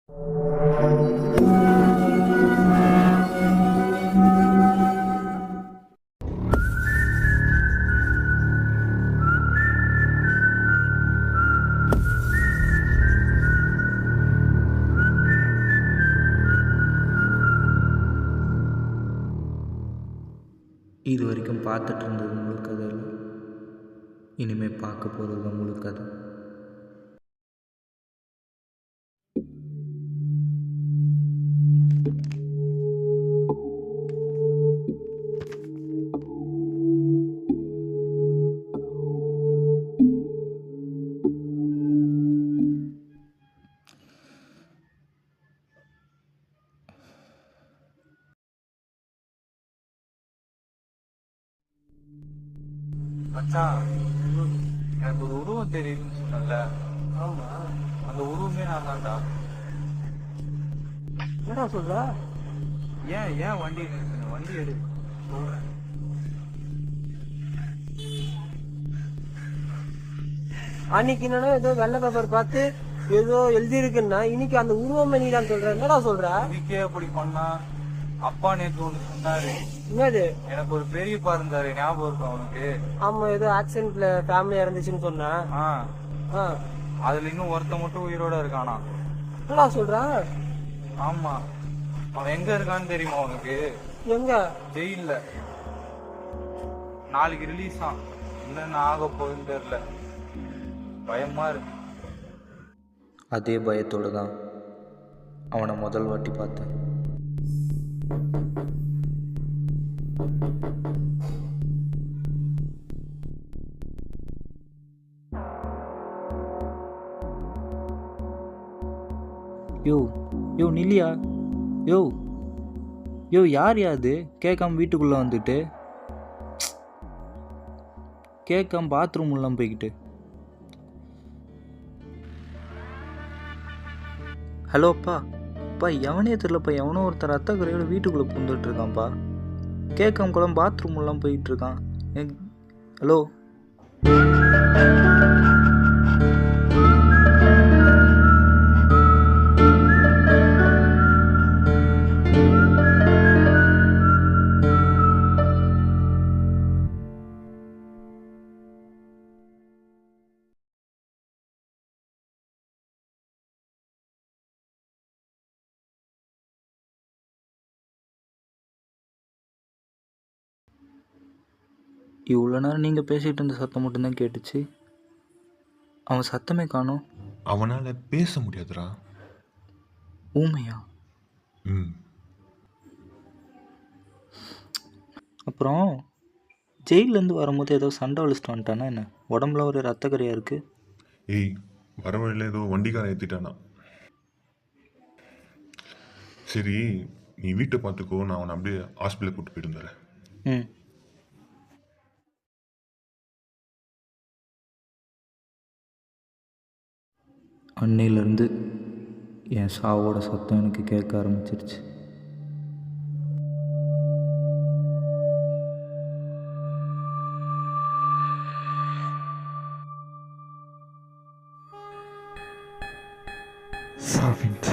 இது வரைக்கும் பார்த்துட்டு இருந்தது முழு கதை இல்லை, இனிமேல் பார்க்க போகிறது தான் முழு கதை. மச்சான், எனக்கு ஒரு உருவம் தெரியுதுன்னு சொன்னல. ஆமா, அந்த உருவமே நான் தான்டா. என்னடா சொல்ற? ஏன் வண்டி நிறுத்தின? வண்டி எடு, சொல்றேன். அன்னைக்கு என்னன்னா ஏதோ வெள்ளை பேப்பர் பார்த்து ஏதோ எழுதி இருக்குன்னா இன்னைக்கு அந்த உருவம் நீதான் சொல்ற. என்னடா சொல்ற? இதுக்கே அப்படி பண்ணா அப்பா நேற்று ஒண்ணு சொன்னாரு. என்னது? எனக்கு ஒரு பெரியப்பா இருந்தாரு, ஞாபகம் இருக்கும் அவனுக்கு? ஆமா, ஏதோ ஆக்சிடென்ட்ல ஃபேமிலி இறந்துச்சுன்னு சொன்னேன். அதுல இன்னும் ஒருத்த மட்டும் உயிரோட இருக்கானா. என்னடா சொல்ற? ஆமா, அவன் எங்க இருக்கான்னு தெரியுமா அவனுக்கு? எங்க? ஜெயில்ல. நாளைக்கு ரிலீஸ் ஆன். என்னன்னு ஆக போகுதுன்னு தெரியல, பயமா இருக்கு. அதே பயத்தோடு தான் அவனை முதல் வாட்டி பார்த்தேன். யோ யோ நில்லியா? யோ யோ யார் யாது கேட்காம வீட்டுக்குள்ளே வந்துட்டு, கேட்காம பாத்ரூம் எல்லாம் போய்கிட்டு. ஹலோ அப்பா, அப்பா எவனே தெரியலப்பா, எவனோ ஒருத்தர் ரத்த கரையோட வீட்டுக்குள்ளே பூந்துட்டு இருக்கான்ப்பா. கேட்காம கூட பாத்ரூம் எல்லாம் போயிட்டு இருக்கான். ஹலோ, இவ்வளோ நேரம் நீங்கள் பேசிகிட்டு இருந்த சத்தம் மட்டும்தான் கேட்டுச்சு. அவன் சத்தமே காணோம். அவனால் பேச முடியாதுடா. ஊமையா? அப்புறம் ஜெயிலேருந்து வரும்போது ஏதோ சண்டை வலிச்சிட்டு வந்துட்டானா என்ன? உடம்புல ஒரு ரத்தக்கரையாக இருக்குது. ஏய், வர வழியில் ஏதோ வண்டிக்காரன் ஏற்றிட்டானா. சரி, நீ வீட்டை பார்த்துக்கோ, நான் அவனை அப்படியே ஹாஸ்பிட்டலுக்கு கூப்பிட்டு போயிட்டு வந்துடுறேன். அன்னையிலேருந்து என் சாவோட சத்தம் எனக்கு கேட்க ஆரம்பிச்சிருச்சு. சாவிந்த்.